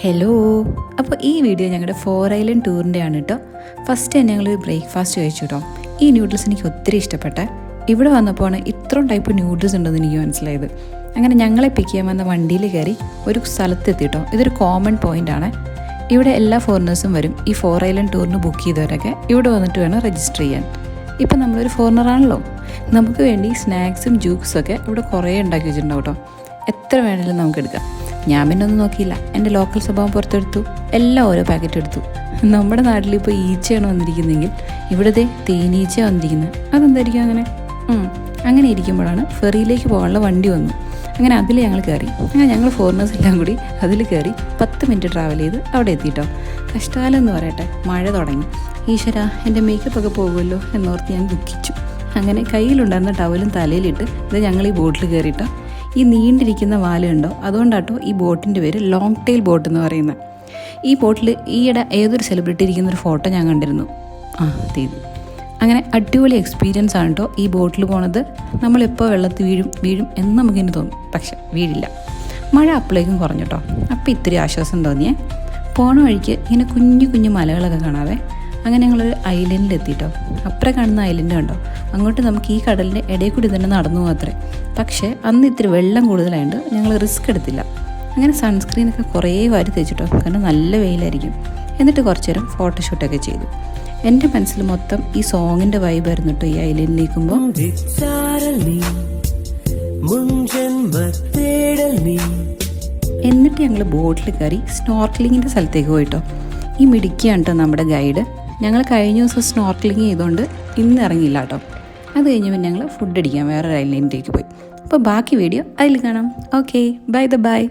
Hello. അപ്പോൾ ഈ video ഞങ്ങളുടെ 4 ഐലൻഡ് ടൂറിൻ്റെ ആണ് കേട്ടോ. ഫസ്റ്റ് തന്നെ ഞങ്ങളൊരു ബ്രേക്ക്ഫാസ്റ്റ് കഴിച്ചു കേട്ടോ. ഈ നൂഡിൽസ് എനിക്ക് ഒത്തിരി ഇഷ്ടപ്പെട്ടെ. ഇവിടെ വന്നപ്പോഴാണ് ഇത്രയും ടൈപ്പ് നൂഡിൽസ് ഉണ്ടെന്ന് എനിക്ക് മനസ്സിലായത്. അങ്ങനെ ഞങ്ങളെ പിക്ക് ചെയ്യാൻ വന്ന വണ്ടിയിൽ കയറി ഒരു സ്ഥലത്തെത്തി കേട്ടോ. ഇതൊരു കോമൺ പോയിൻ്റാണ്. ഇവിടെ എല്ലാ ഫോറിനേഴ്സും വരും. ഈ 4 ഐലൻഡ് ടൂറിന് ബുക്ക് ചെയ്തവരൊക്കെ ഇവിടെ വന്നിട്ട് വേണം രജിസ്റ്റർ ചെയ്യാൻ. ഇപ്പം നമ്മളൊരു ഫോറിനറാണല്ലോ, നമുക്ക് വേണ്ടി സ്നാക്സും ജ്യൂസൊക്കെ ഇവിടെ കുറേ ഉണ്ടാക്കി വെച്ചിട്ടുണ്ടാവും കേട്ടോ. എത്ര വേണമെങ്കിലും നമുക്ക് എടുക്കാം. ഞാൻ പിന്നെ ഒന്നും നോക്കിയില്ല, എൻ്റെ ലോക്കൽ സ്വഭാവം പുറത്തെടുത്തു. എല്ലാം ഓരോ പാക്കറ്റ് എടുത്തു. നമ്മുടെ നാട്ടിലിപ്പോൾ ഈച്ചയാണ് വന്നിരിക്കുന്നതെങ്കിൽ ഇവിടുത്തെ തേനീച്ച വന്നിരിക്കുന്നത്. അതെന്തായിരിക്കും അങ്ങനെ ഇരിക്കുമ്പോഴാണ് ഫെറിയിലേക്ക് പോകാനുള്ള വണ്ടി വന്നു. അങ്ങനെ അതിൽ ഞങ്ങൾ കയറി. അങ്ങനെ ഞങ്ങൾ ഫോറിനേഴ്സ് എല്ലാം കൂടി അതിൽ കയറി 10 മിനിറ്റ് ട്രാവൽ ചെയ്ത് അവിടെ എത്തിയിട്ടോ. കഷ്ടകാലം എന്ന് പറയട്ടെ, മഴ തുടങ്ങി. ഈശ്വര, എൻ്റെ മേക്കപ്പൊക്കെ പോകുമല്ലോ എന്നോർത്ത് ഞാൻ ദുഃഖിച്ചു. അങ്ങനെ കയ്യിലുണ്ടായിരുന്ന ടവലും തലയിലിട്ട് ഇത് ഞങ്ങൾ ഈ ബോട്ടിൽ കയറിയിട്ടോ. ഈ നീണ്ടിരിക്കുന്ന വാലുണ്ടോ, അതുകൊണ്ടാട്ടോ ഈ ബോട്ടിൻ്റെ പേര് ലോങ് ടെയിൽ ബോട്ട് എന്ന് പറയുന്നത്. ഈ ബോട്ടിൽ ഈയിടെ ഏതൊരു സെലിബ്രിറ്റി ഇരിക്കുന്നൊരു ഫോട്ടോ ഞാൻ കണ്ടിരുന്നു. തീയതി അങ്ങനെ അടിപൊളി എക്സ്പീരിയൻസ് ആണ് കേട്ടോ ഈ ബോട്ടിൽ പോണത്. നമ്മളെപ്പോൾ വെള്ളത്തിൽ വീഴും എന്ന് നമുക്കിനി തോന്നും, പക്ഷെ വീഴില്ല. മഴ അപ്പോഴേക്കും കുറഞ്ഞു കേട്ടോ. അപ്പോൾ ഇത്തിരി ആശ്വാസം തോന്നിയേ. പോണ വഴിക്ക് ഇങ്ങനെ കുഞ്ഞു കുഞ്ഞു മലകളൊക്കെ കാണാവേ. അങ്ങനെ ഞങ്ങളൊരു ഐലൻഡിൽ എത്തിയിട്ടോ. അപ്പുറം കാണുന്ന ഐലൻഡ് കണ്ടോ, അങ്ങോട്ട് നമുക്ക് ഈ കടലിൻ്റെ ഇടയിൽ കൂടി തന്നെ നടന്നു പോകാത്രേ. പക്ഷേ അന്ന് ഇത്തിരി വെള്ളം കൂടുതലായതുകൊണ്ട് ഞങ്ങൾ റിസ്ക് എടുത്തില്ല. അങ്ങനെ സൺസ്ക്രീനൊക്കെ കുറേ വാരി തേച്ചിട്ടോ, കാരണം നല്ല വെയിലായിരിക്കും. എന്നിട്ട് കുറച്ച് നേരം ഫോട്ടോഷൂട്ടൊക്കെ ചെയ്തു. എൻ്റെ മനസ്സിൽ മൊത്തം ഈ സോങ്ങിൻ്റെ വൈബായിരുന്നു കേട്ടോ. ഈ ഐലൻഡിലേക്കുമ്പോൾ എന്നിട്ട് ഞങ്ങൾ ബോട്ടിൽ കയറി സ്നോർക്കലിങ്ങിൻ്റെ സ്ഥലത്തേക്ക് പോയിട്ടോ. ഈ മിടുക്കിയാണ് കേട്ടോ നമ്മുടെ ഗൈഡ്. ഞങ്ങൾ കഴിഞ്ഞ ദിവസം സ്നോർക്കലിങ് ചെയ്തുകൊണ്ട് ഇന്ന് ഇറങ്ങിയില്ല കേട്ടോ. അത് കഴിഞ്ഞ് പിന്നെ ഞങ്ങൾ ഫുഡ് അടിക്കാൻ വേറൊരു ഐലൻഡിലേക്ക് പോയി. അപ്പോൾ ബാക്കി വീഡിയോ അതിൽ കാണാം. Okay, by.